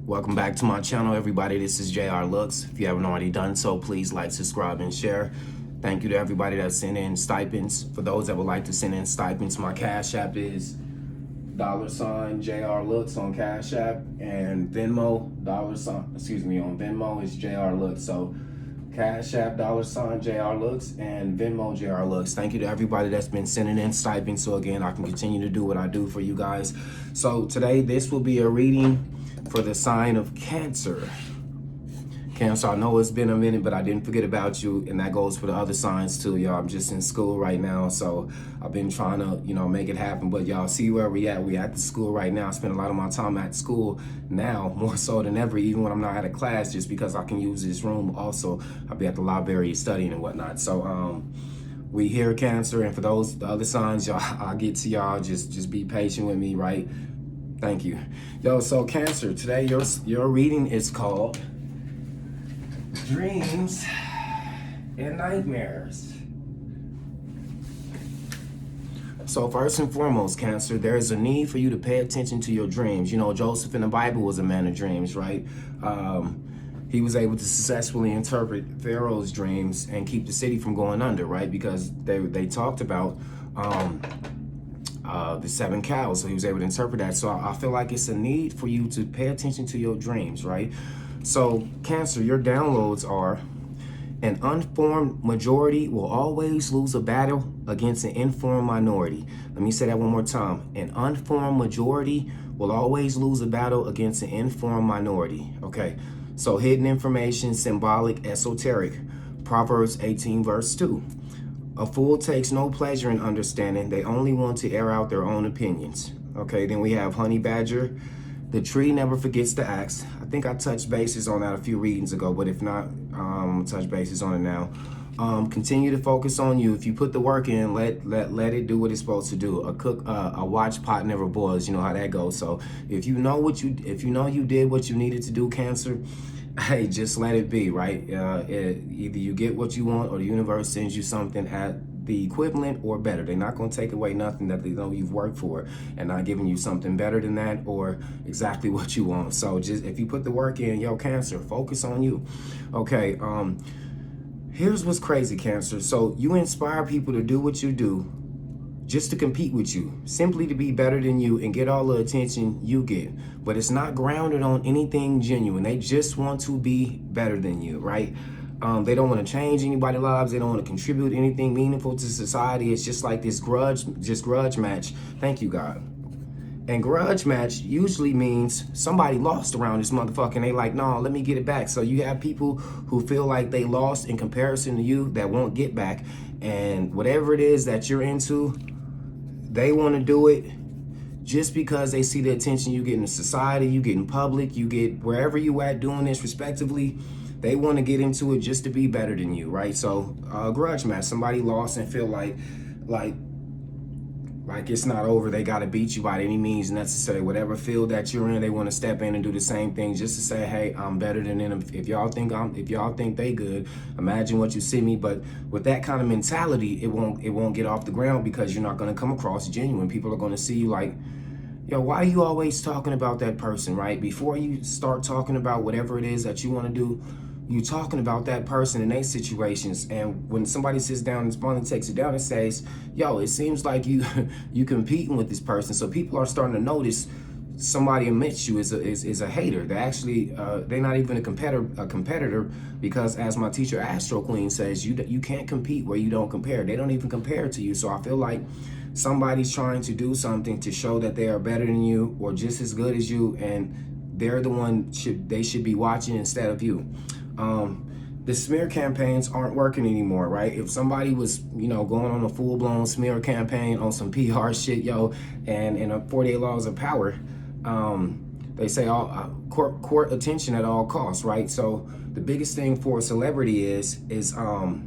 Welcome back to my channel, everybody. This is JRLOOKS. If you haven't already done so, please like, subscribe, and share. Thank you to everybody that sent in stipends. For those that would like to send in stipends, my Cash App is $JRLOOKS on Cash App, and Venmo, on Venmo is JRLOOKS. So Cash App, $JRLOOKS, and Venmo, JRLOOKS. Thank you to everybody that's been sending in stipends. So again, I can continue to do what I do for you guys. So today, this will be a reading for the sign of Cancer. Cancer, I know it's been a minute, but I didn't forget about you, and that goes for the other signs too, y'all. I'm just in school right now, so I've been trying to, make it happen, but y'all see where we at. We at the school right now. I spend a lot of my time at school now, more so than ever, even when I'm not at a class, just because I can use this room. Also, I'll be at the library studying and whatnot. So, we here, Cancer, and for those the other signs, y'all, I'll get to y'all. Just be patient with me, right? Thank you. Yo, so Cancer, today your reading is called Dreams and Nightmares. So first and foremost, Cancer, there is a need for you to pay attention to your dreams. You know, Joseph in the Bible was a man of dreams, right? He was able to successfully interpret Pharaoh's dreams and keep the city from going under, right? Because they talked about the 7 cows, so he was able to interpret that. So I feel like it's a need for you to pay attention to your dreams, right? So Cancer, your downloads are: an unformed majority will always lose a battle against an informed minority. Let me say that one more time. An unformed majority will always lose a battle against an informed minority. Okay, so hidden information, symbolic, esoteric. Proverbs 18 verse 2. A fool takes no pleasure in understanding. They only want to air out their own opinions. Okay, then we have honey badger. The tree never forgets to ask. I think I touched bases on that a few readings ago, but if not, touch bases on it now. Continue to focus on you. If you put the work in, let it do what it's supposed to do. A watch pot never boils. You know how that goes. So if you know you did what you needed to do, Cancer, hey, just let it be, right? Either you get what you want, or the universe sends you something at the equivalent or better. They're not going to take away nothing that they know you've worked for, and not giving you something better than that or exactly what you want. So just if you put the work in, yo, Cancer, focus on you. Okay, here's what's crazy, Cancer. So you inspire people to do what you do just to compete with you, simply to be better than you and get all the attention you get. But it's not grounded on anything genuine. They just want to be better than you, right? They don't want to change anybody's lives. They don't want to contribute anything meaningful to society. It's just like this grudge match. Thank you, God. And grudge match usually means somebody lost around this motherfucker, and they like, no, let me get it back. So you have people who feel like they lost in comparison to you that won't get back. And whatever it is that you're into, they want to do it just because they see the attention you get in society, you get in public, you get wherever you at doing this respectively. They want to get into it just to be better than you, right? So grudge match, somebody lost and feel like it's not over. They got to beat you by any means necessary. Whatever field that you're in, they want to step in and do the same thing just to say, hey, I'm better than them. If y'all think they good, imagine what you see me. But with that kind of mentality, it won't get off the ground, because you're not going to come across genuine. People are going to see you like, yo, why are you always talking about that person, right? Before you start talking about whatever it is that you want to do, you talking about that person and their situations. And when somebody sits down and finally takes it down and says, yo, it seems like you competing with this person. So people are starting to notice somebody amidst you is a hater. They actually they're not even a competitor, because as my teacher Astro Queen says, you can't compete where you don't compare. They don't even compare to you. So I feel like somebody's trying to do something to show that they are better than you or just as good as you, and they're the one they should be watching instead of you. The smear campaigns aren't working anymore, right? If somebody was, going on a full-blown smear campaign on some PR shit, yo, and in a 48 laws of power, they say all court attention at all costs, right? So the biggest thing for a celebrity is the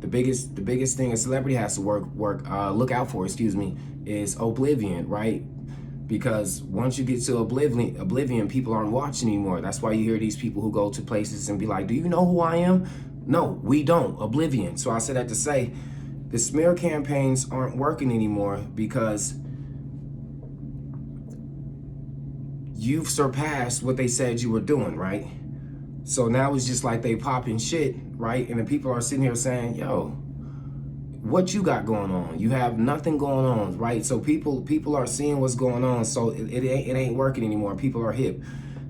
biggest thing a celebrity has to look out for, is oblivion, right? Because once you get to oblivion, people aren't watching anymore. That's why you hear these people who go to places and be like, do you know who I am? No, we don't. Oblivion. So I said that to say the smear campaigns aren't working anymore, because you've surpassed what they said you were doing, right? So now it's just like they popping shit, right? And the people are sitting here saying, yo, what you got going on? You have nothing going on, right? So people are seeing what's going on. So it ain't working anymore. People are hip.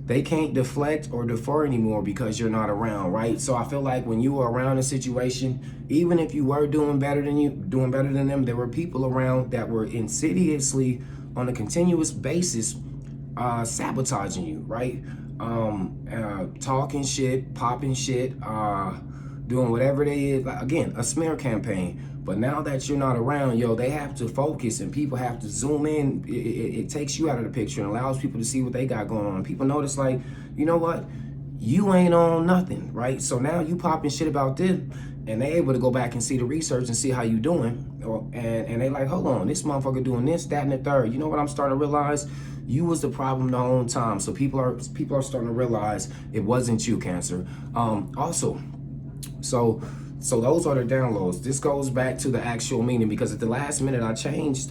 They can't deflect or defer anymore because you're not around, right? So I feel like when you were around a situation, even if you were doing better than them, there were people around that were insidiously on a continuous basis sabotaging you, right? Talking shit, popping shit, doing whatever they is. Again, a smear campaign. But now that you're not around, yo, they have to focus and people have to zoom in. It takes you out of the picture and allows people to see what they got going on. People notice, like, you know what? You ain't on nothing, right? So now you popping shit about this, and they able to go back and see the research and see how you doing. And they like, hold on, this motherfucker doing this, that, and the third. You know what I'm starting to realize? You was the problem the whole time. So people are starting to realize it wasn't you, Cancer. So those are the downloads. This goes back to the actual meaning, because at the last minute I changed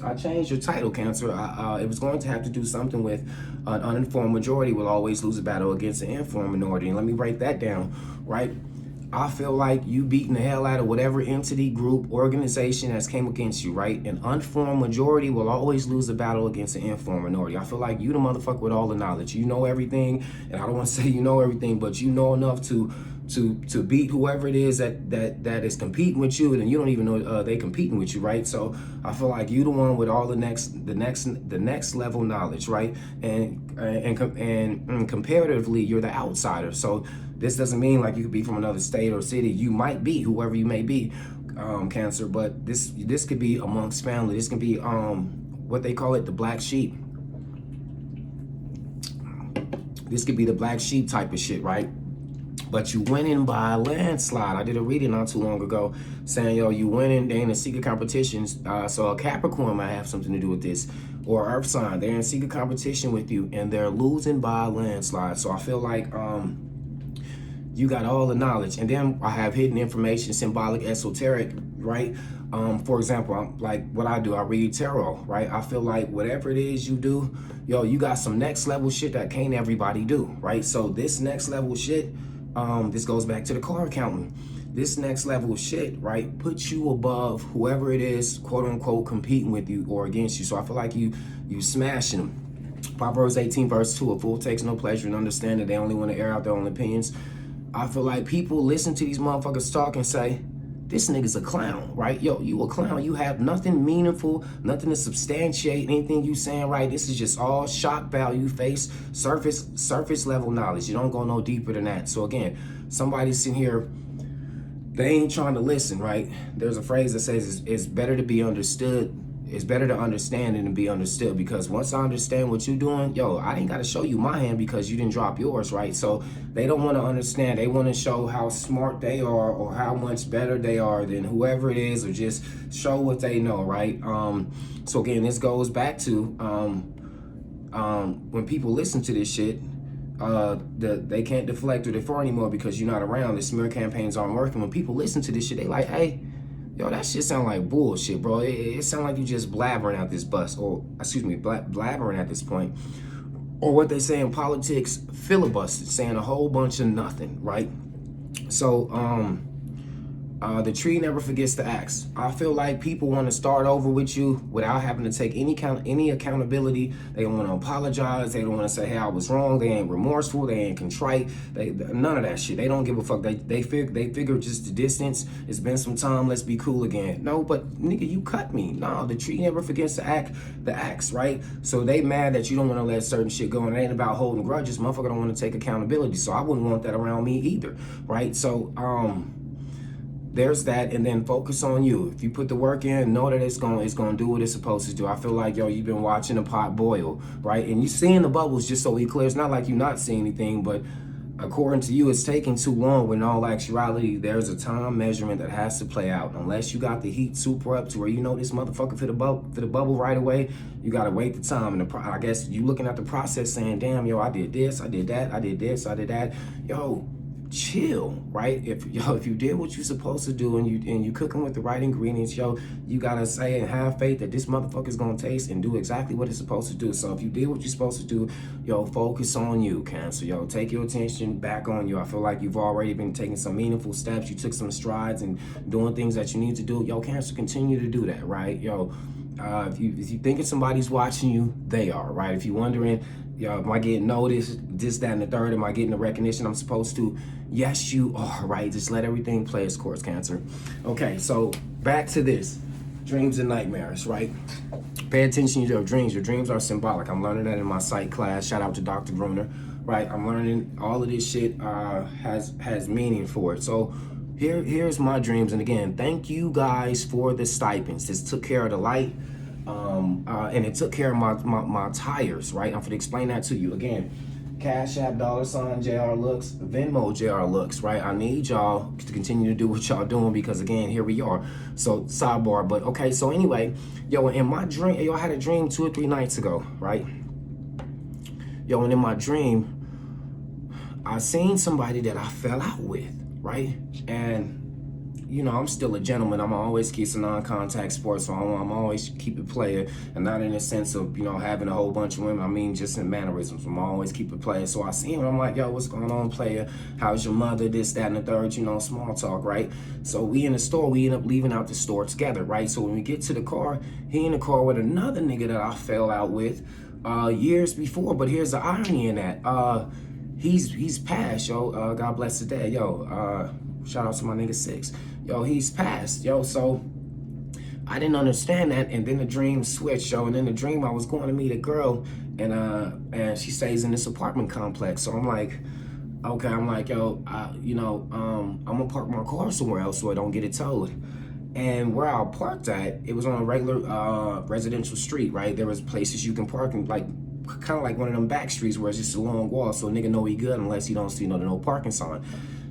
your title, Cancer. It was going to have to do something with an uninformed majority will always lose a battle against an informed minority. And let me break that down, right? I feel like you beating the hell out of whatever entity, group, organization has came against you, right? An unformed majority will always lose a battle against an informed minority. I feel like you the motherfucker with all the knowledge. You know everything, and I don't want to say you know everything, but you know enough to beat whoever it is that is competing with you, and you don't even know they competing with you, right? So I feel like you the one with all the next level knowledge, right? And comparatively, you're the outsider. So this doesn't mean like you could be from another state or city. You might be whoever you may be, Cancer, but this could be amongst family. This can be what they call it, the black sheep. This could be the black sheep type of shit, right? But you winning by a landslide. I did a reading not too long ago saying, yo, you winning, they in a secret competitions. So a Capricorn might have something to do with this. Or Earth sign, they're in secret competition with you and they're losing by a landslide. So I feel like you got all the knowledge. And then I have hidden information, symbolic, esoteric, right? For example, like what I do, I read tarot, right? I feel like whatever it is you do, yo, you got some next level shit that can't everybody do, right? So this next level shit, this goes back to the card counting. This next level shit, right, puts you above whoever it is, quote unquote, competing with you or against you. So I feel like you smashing them. Proverbs 18 verse 2, a fool takes no pleasure in understanding. They only want to air out their own opinions. I feel like people listen to these motherfuckers talk and say, this nigga's a clown, right? Yo, you a clown. You have nothing meaningful, nothing to substantiate anything you saying, right? This is just all shock value, surface level knowledge. You don't go no deeper than that. So again, somebody's sitting here, they ain't trying to listen, right? There's a phrase that says it's better to be understood. It's better to understand than to be understood, because once I understand what you're doing, yo, I ain't got to show you my hand because you didn't drop yours, right? So they don't want to understand. They want to show how smart they are or how much better they are than whoever it is, or just show what they know, right? So again, this goes back to when people listen to this shit, they can't deflect or defer anymore because you're not around. The smear campaigns aren't working. When people listen to this shit, they like, hey, yo, that shit sound like bullshit, bro. It sound like you just blabbering out this bus, or excuse me, blabbering at this point. Or what they say in politics, filibuster, saying a whole bunch of nothing, right? So, the tree never forgets the axe. I feel like people want to start over with you without having to take any accountability. They don't want to apologize. They don't want to say, hey, I was wrong. They ain't remorseful. They ain't contrite. None of that shit. They don't give a fuck. They figure just the distance. It's been some time. Let's be cool again. No, but nigga, you cut me. No, the tree never forgets the axe, right? So they mad that you don't want to let certain shit go, and it ain't about holding grudges. Motherfucker don't want to take accountability. So I wouldn't want that around me either, right? So there's that, and then focus on you. If you put the work in, know that it's gonna do what it's supposed to do. I feel like, yo, you've been watching the pot boil, right? And you seeing the bubbles just so he clear. It's not like you're not seeing anything, but according to you, it's taking too long, when in all actuality, there's a time measurement that has to play out. Unless you got the heat super up to where you know this motherfucker for the bubble right away, you gotta wait the time. And I guess you looking at the process saying, damn, yo, I did this, I did that, I did this, I did that. Yo, chill, right? If you did what you're supposed to do and you cooking with the right ingredients, you gotta say and have faith that this motherfucker's gonna taste and do exactly what it's supposed to do. So if you did what you're supposed to do, focus on you, Cancer. Take your attention back on you. I feel like you've already been taking some meaningful steps. You took some strides and doing things that you need to do. Cancer, continue to do that, right? If you thinking somebody's watching you, they are, right? If you're wondering, am I getting noticed, this, that, and the third, am I getting the recognition I'm supposed to? Yes, you are, right? Just let everything play its course, Cancer. Okay, so back to this. Dreams and nightmares, right? Pay attention to your dreams. Your dreams are symbolic. I'm learning that in my psych class. Shout out to Dr. Gruner, right? I'm learning all of this shit has meaning for it. So here's my dreams. And again, thank you guys for the stipends. This took care of the light. And it took care of my tires, right? I'm going to explain that to you. Again, Cash App, $ JRLOOKS, Venmo JRLOOKS, right? I need y'all to continue to do what y'all doing because, again, here we are. So, sidebar, but okay, so anyway, in my dream, I had a dream 2 or 3 nights ago, right? And in my dream, I seen somebody that I fell out with, right? And I'm still a gentleman. I'm always keep some non-contact sports, so I'm always keep it player, and not in the sense of, having a whole bunch of women. I mean, just in mannerisms. I'm always keep it player. So I see him, I'm like, what's going on, player? How's your mother? This, that, and the third, small talk, right? So we in the store, we end up leaving out the store together, right? So when we get to the car, he in the car with another nigga that I fell out with years before. But here's the irony in that. He's passed, God bless his dad, shout out to my nigga 6. He's passed, so I didn't understand that, and then the dream switched, and in the dream I was going to meet a girl, and she stays in this apartment complex. So I'm like, okay, I'm gonna park my car somewhere else so I don't get it towed. And where I parked at, it was on a regular residential street, right? There was places you can park in, like kind of like one of them back streets where it's just a long wall, so a nigga know he good unless he don't see the no parking sign.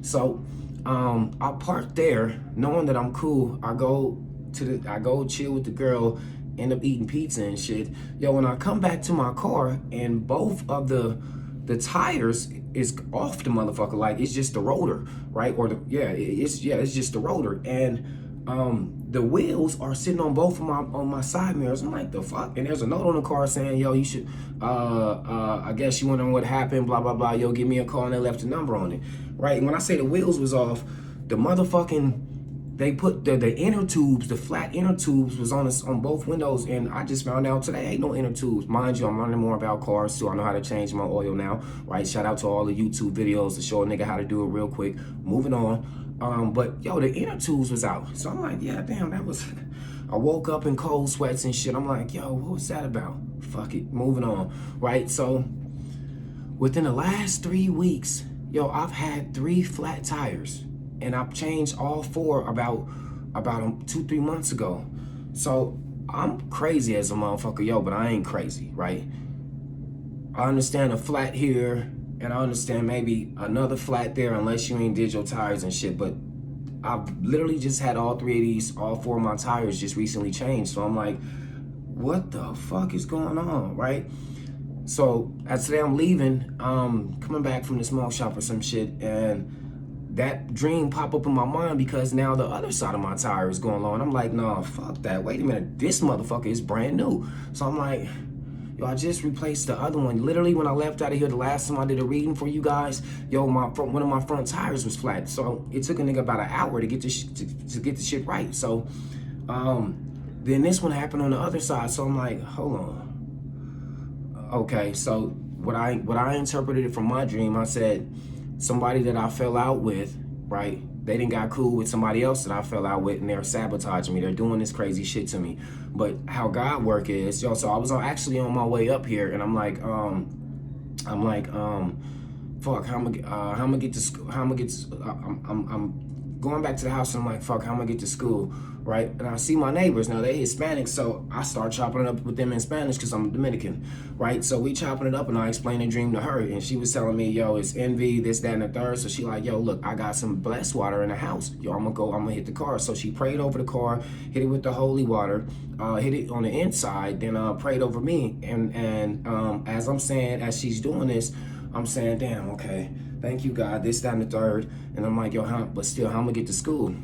So I parked there knowing that I'm cool. I go chill with the girl, end up eating pizza and shit. When I come back to my car and both of the tires is off the motherfucker, like it's just the rotor, right? Or it's just the rotor. And the wheels are sitting on both of my side mirrors. I'm like, the fuck? And there's a note on the car saying, you should, I guess you wondering what happened, blah, blah, blah. Give me a call, and they left a number on it, right? And when I say the wheels was off, the motherfucking, they put the inner tubes, the flat inner tubes was on both windows, and I just found out today ain't no inner tubes. Mind you, I'm learning more about cars too. I know how to change my oil now, right? Shout out to all the YouTube videos to show a nigga how to do it real quick. Moving on. But the inner tubes was out. So I'm like, yeah, damn, that was, I woke up in cold sweats and shit. I'm like, what was that about? Fuck it, moving on, right? So within the last 3 weeks, I've had 3 flat tires, and I've changed all 4 about 2-3 months ago. So I'm crazy as a motherfucker, but I ain't crazy, right? I understand a flat here, and I understand maybe another flat there unless you ain't did your tires and shit, but I've literally just had all 3 of these, all 4 of my tires just recently changed. So I'm like, what the fuck is going on, right? So as today I'm leaving, coming back from the smoke shop or some shit, and that dream pop up in my mind because now the other side of my tire is going low, and I'm like, no, fuck that. Wait a minute, this motherfucker is brand new. So I'm like, I just replaced the other one. Literally, when I left out of here the last time I did a reading for you guys, one of my front tires was flat. So it took a nigga about an hour to get this to get the shit right. So then this one happened on the other side. So I'm like, hold on. Okay, so what I interpreted it from my dream, I said somebody that I fell out with, right? They didn't got cool with somebody else that I fell out with, and they're sabotaging me. They're doing this crazy shit to me. But how God work is, so I was actually on my way up here, and I'm like, fuck, how I'm gonna get to school? I'm going back to the house, and I'm like, fuck, how I'm gonna get to school, right? And I see my neighbors, now they Hispanic, so I start chopping it up with them in Spanish because I'm Dominican, right? So we chopping it up, and I explained the dream to her, and she was telling me, it's envy, this, that, and the third. So she like, look, I got some blessed water in the house. I'm gonna hit the car. So she prayed over the car, hit it with the holy water, hit it on the inside, then prayed over me. And as I'm saying, as she's doing this, I'm saying, damn, okay, thank you, God, this, that, and the third. And I'm like, yo, but still, how I'm gonna get to school?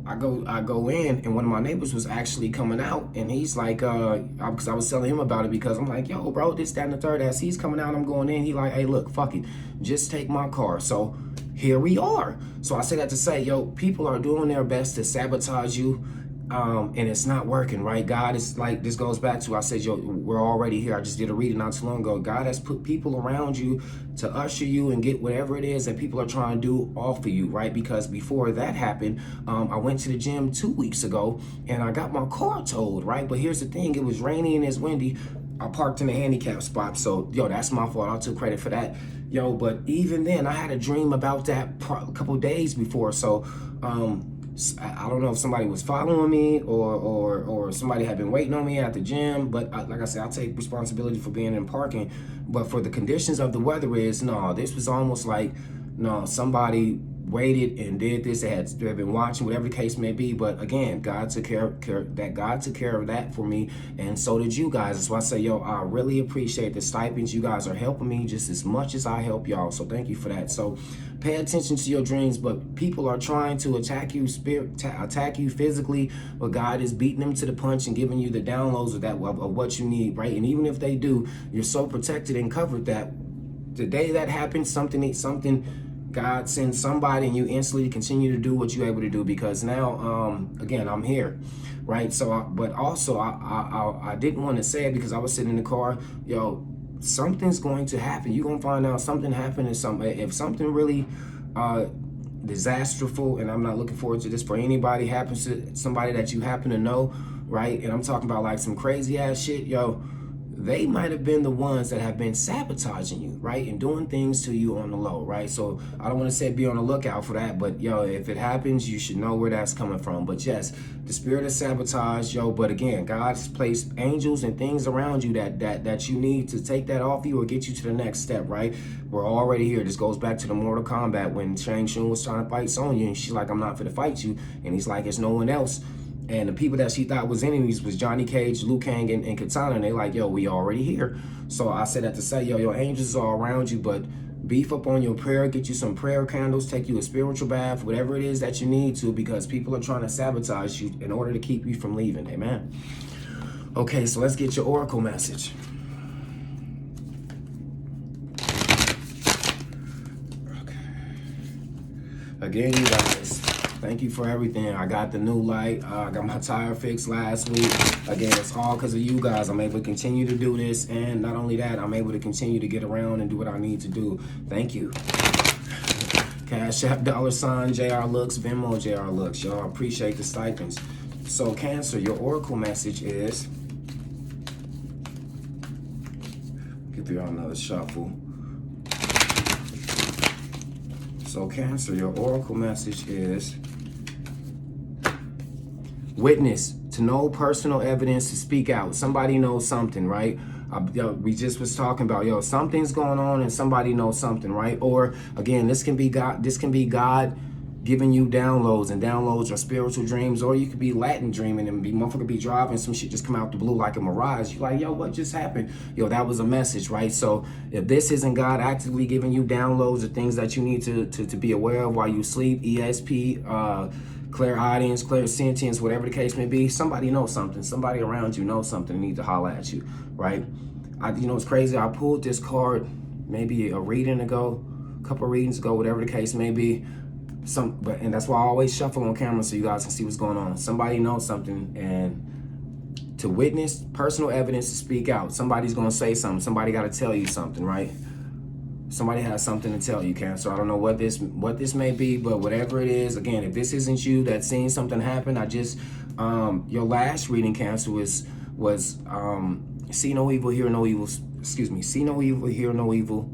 I go in, and one of my neighbors was actually coming out, and he's like, because I was telling him about it, because I'm like, yo, bro, this, that, and the third. As he's coming out, I'm going in. He like, hey, look, fuck it, just take my car. So here we are. So I say that to say, yo, people are doing their best to sabotage you. And it's not working, right? God is like, this goes back to, I said, yo, we're already here. I just did a reading not too long ago. God has put people around you to usher you and get whatever it is that people are trying to do off of you, right? Because before that happened, I went to the gym 2 weeks ago and I got my car towed, right? But here's the thing, it was rainy and it's windy. I parked in a handicap spot. So, yo, that's my fault. I took credit for that. Yo, but even then, I had a dream about that a couple days before. So, I don't know if somebody was following me or somebody had been waiting on me at the gym, but like I said, I take responsibility for being in parking. But for the conditions of the weather this was almost like, somebody waited and did this. They've been watching, whatever the case may be. But again, God took care of that for me, and so did you guys. That's why I say, yo, I really appreciate the stipends. You guys are helping me just as much as I help y'all. So thank you for that. So pay attention to your dreams, but people are trying to attack you attack you physically, but God is beating them to the punch and giving you the downloads of what you need, right? And even if they do, you're so protected and covered that the day that happens, God sends somebody and you instantly continue to do what you're able to do, because now, again, I'm here, right? So, but also I didn't want to say it because I was sitting in the car, yo, something's going to happen. You're going to find out something happened, if something really disastrous, and I'm not looking forward to this for anybody, happens to somebody that you happen to know, right? And I'm talking about like some crazy ass shit, yo. They might have been the ones that have been sabotaging you, right? And doing things to you on the low, right? So I don't want to say be on the lookout for that, but yo, if it happens, you should know where that's coming from. But yes, the spirit of sabotage, yo, but again, God's placed angels and things around you that you need to take that off you or get you to the next step, right? We're already here. This goes back to the Mortal Kombat when Shang Tsung was trying to fight Sonya, and she's like, I'm not finna fight you. And he's like, there's no one else. And the people that she thought was enemies was Johnny Cage, Liu Kang, and Katana. And they like, yo, we already here. So I said that to say, yo, your angels are around you, but beef up on your prayer, get you some prayer candles, take you a spiritual bath, whatever it is that you need to, because people are trying to sabotage you in order to keep you from leaving. Amen. Okay, so let's get your oracle message. Okay. Again, you guys, thank you for everything. I got the new light. I got my tire fixed last week. Again, it's all because of you guys. I'm able to continue to do this. And not only that, I'm able to continue to get around and do what I need to do. Thank you. Cash App, $, JRLOOKS, Venmo, JRLOOKS. Y'all, appreciate the stipends. So, Cancer, your oracle message is... Get through another shuffle. So, Cancer, your oracle message is... Witness, to know personal evidence, to speak out. Somebody knows something, right? We just was talking about, yo, something's going on and somebody knows something, right? Or again, this can be God giving you downloads, and downloads are spiritual dreams, or you could be Latin dreaming and motherfucker be driving, some shit just come out the blue like a mirage. You're like, yo, what just happened? Yo, that was a message, right? So if this isn't God actively giving you downloads or things that you need to be aware of while you sleep, ESP, clairaudience, clairsentience, whatever the case may be, somebody knows something. Somebody around you knows something and need to holler at you, right? It's crazy. I pulled this card maybe a reading ago, a couple of readings ago, whatever the case may be. And that's why I always shuffle on camera so you guys can see what's going on. Somebody knows something, and to witness, personal evidence, to speak out. Somebody's gonna say something. Somebody got to tell you something, right? Somebody has something to tell you, Cancer. I don't know what this may be, but whatever it is, again, if this isn't you that's seeing something happen, your last reading, Cancer, was see no evil, hear no evil. See no evil, hear no evil.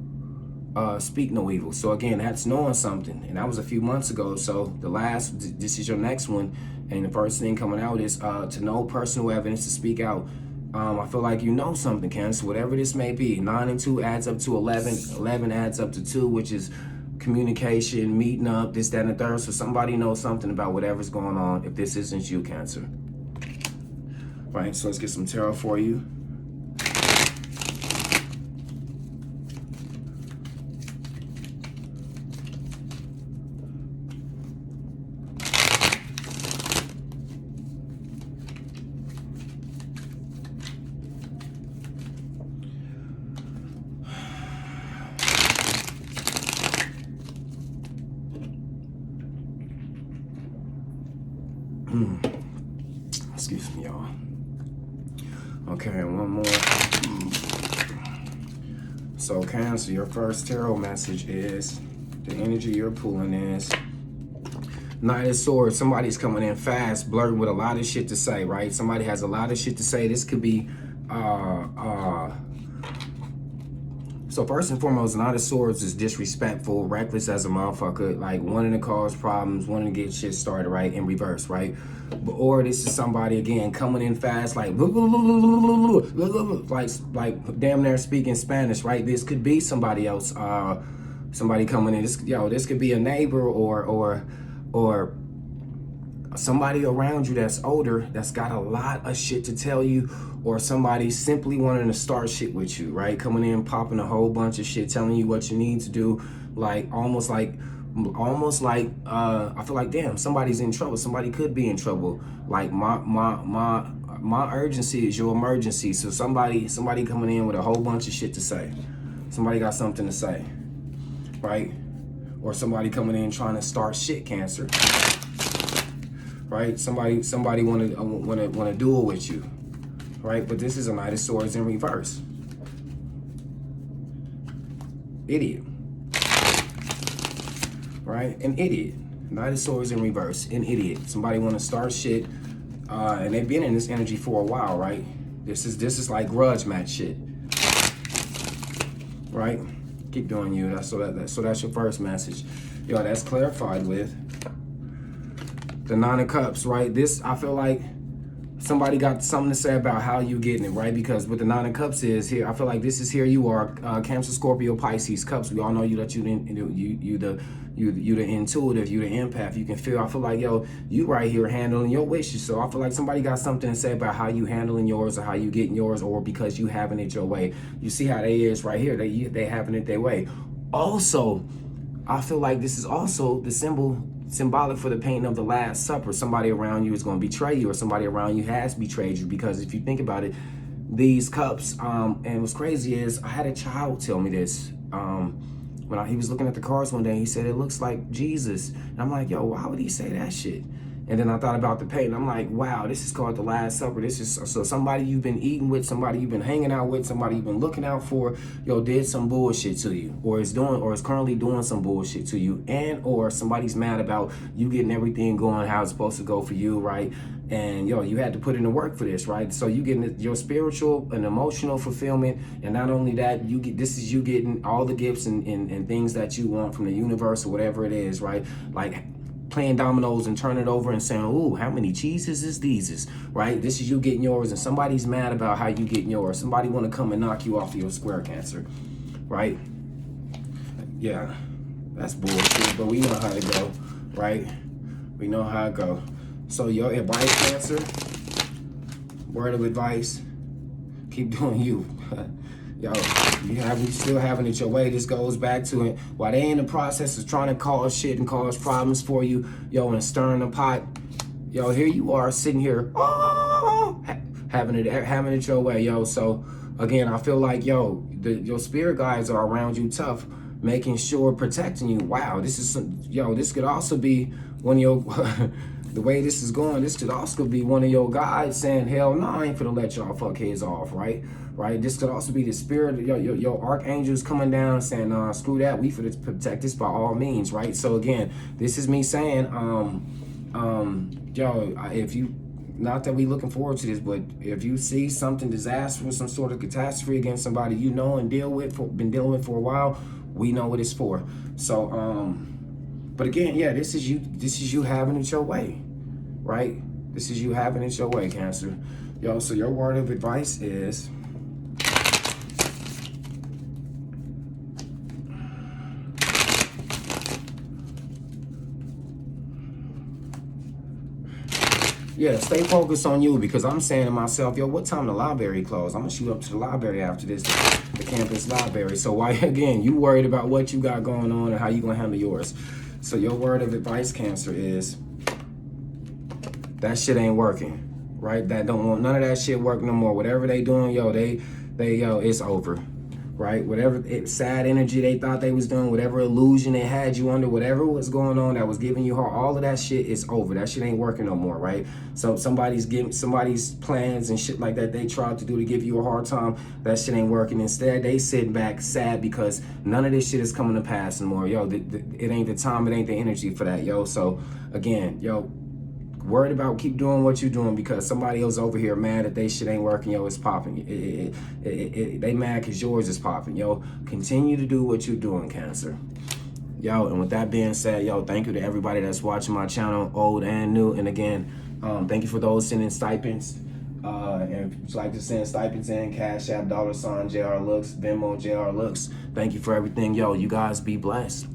Speak no evil. So again, that's knowing something, and that was a few months ago. So this is your next one, and the first thing coming out is to know personal evidence, to speak out. I feel like you know something, Cancer, whatever this may be. 9 and 2 adds up to 11. 11 adds up to 2, which is communication, meeting up, this, that, and the third. So somebody knows something about whatever's going on if this isn't you, Cancer. Right, so let's get some tarot for you. Excuse me, y'all. Okay, one more. So Cancer, your first tarot message is, the energy you're pulling is Knight of Swords. Somebody's coming in fast, blurting with a lot of shit to say, right? Somebody has a lot of shit to say. This could be, so first and foremost, Knight of Swords is disrespectful, reckless as a motherfucker, like wanting to cause problems, wanting to get shit started, right? In reverse, right? Or this is somebody, again, coming in fast, like damn near speaking Spanish, right? This could be somebody else, somebody coming in. This could be a neighbor or somebody around you that's older, that's got a lot of shit to tell you, or somebody simply wanting to start shit with you, right? Coming in, popping a whole bunch of shit, telling you what you need to do, like almost like I feel like, damn, somebody's in trouble. Somebody could be in trouble. Like my urgency is your emergency. So somebody coming in with a whole bunch of shit to say. Somebody got something to say, right? Or somebody coming in trying to start shit, Cancer. Right? Somebody wanna duel with you. Right? But this is a Knight of Swords in reverse. Idiot. Right? An idiot. Knight of Swords in reverse. An idiot. Somebody want to start shit, and they've been in this energy for a while, right? This is like grudge match shit. Right? Keep doing you. So that's your first message. Yo, that's clarified with the Nine of Cups, right? This, I feel like somebody got something to say about how you getting it, right? Because what the Nine of Cups is here, I feel like this is here you are, Cancer, Scorpio, Pisces, Cups. We all know you that you the intuitive, you the empath. You can feel. I feel like, yo, you right here handling your wishes. So I feel like somebody got something to say about how you handling yours, or how you getting yours, or because you having it your way. You see how they is right here. They having it their way. Also, I feel like this is also the symbolic for the painting of the Last Supper. Somebody around you is going to betray you, or somebody around you has betrayed you. Because if you think about it, these cups, and what's crazy is, I had a child tell me this. When he was looking at the cards one day, he said, it looks like Jesus. And I'm like, yo, why would he say that shit? And then I thought about the painting. I'm like, wow, this is called the Last Supper. This is so somebody you've been eating with, somebody you've been hanging out with, somebody you've been looking out for, yo, did some bullshit to you, or is currently doing some bullshit to you, and or somebody's mad about you getting everything going how it's supposed to go for you, right? And yo, you had to put in the work for this, right? So you getting your spiritual and emotional fulfillment, and not only that, this is you getting all the gifts and things that you want from the universe or whatever it is, right? Like playing dominoes and turning it over and saying, ooh, how many cheeses is these, right? This is you getting yours, and somebody's mad about how you getting yours. Somebody want to come and knock you off your square, Cancer, right? Yeah, that's bullshit, but we know how to go, right? We know how to go. So your advice, Cancer, word of advice, keep doing you. Yo, you still having it your way. This goes back to it. While they in the process of trying to cause shit and cause problems for you, yo, and stirring the pot, yo, here you are sitting here, having it your way, yo. So again, I feel like, yo, your spirit guides are around you tough, making sure, protecting you. Wow, this could also be one of your the way this is going, this could also be one of your guides saying, hell no, I ain't finna let y'all fuck heads off, right? Right? This could also be the spirit, your archangels coming down saying, screw that, we finna protect this by all means, right? So again, this is me saying, if you, not that we looking forward to this, but if you see something disastrous, some sort of catastrophe against somebody you know and been dealing with for a while, we know what it's for. So, but again, yeah, this is you having it your way, right? This is you having it your way, Cancer. Yo, so your word of advice is, yeah, stay focused on you, because I'm saying to myself, yo, what time the library close? I'm gonna shoot up to the library after this, the campus library. So why, again, you worried about what you got going on and how you gonna handle yours. So your word of advice, Cancer, is that shit ain't working, right? That don't want none of that shit work no more. Whatever they doing, yo, it's over, right? Whatever sad energy they thought they was doing, whatever illusion they had you under, whatever was going on that was giving you heart, all of that shit is over. That shit ain't working no more, right? So somebody's plans and shit like that they tried to do to give you a hard time, that shit ain't working. Instead, they sitting back sad because none of this shit is coming to pass anymore. Yo, it ain't the time, it ain't the energy for that, yo. So again, yo, worried about, keep doing what you're doing because somebody else over here mad that they shit ain't working, yo, it's popping. They mad because yours is popping, yo. Continue to do what you're doing, Cancer. Yo, and with that being said, yo, thank you to everybody that's watching my channel, old and new. And again, thank you for those sending stipends. And if you'd like to send stipends in, Cash App, $, JRLOOKS, Venmo, JRLOOKS. Thank you for everything, yo. You guys be blessed.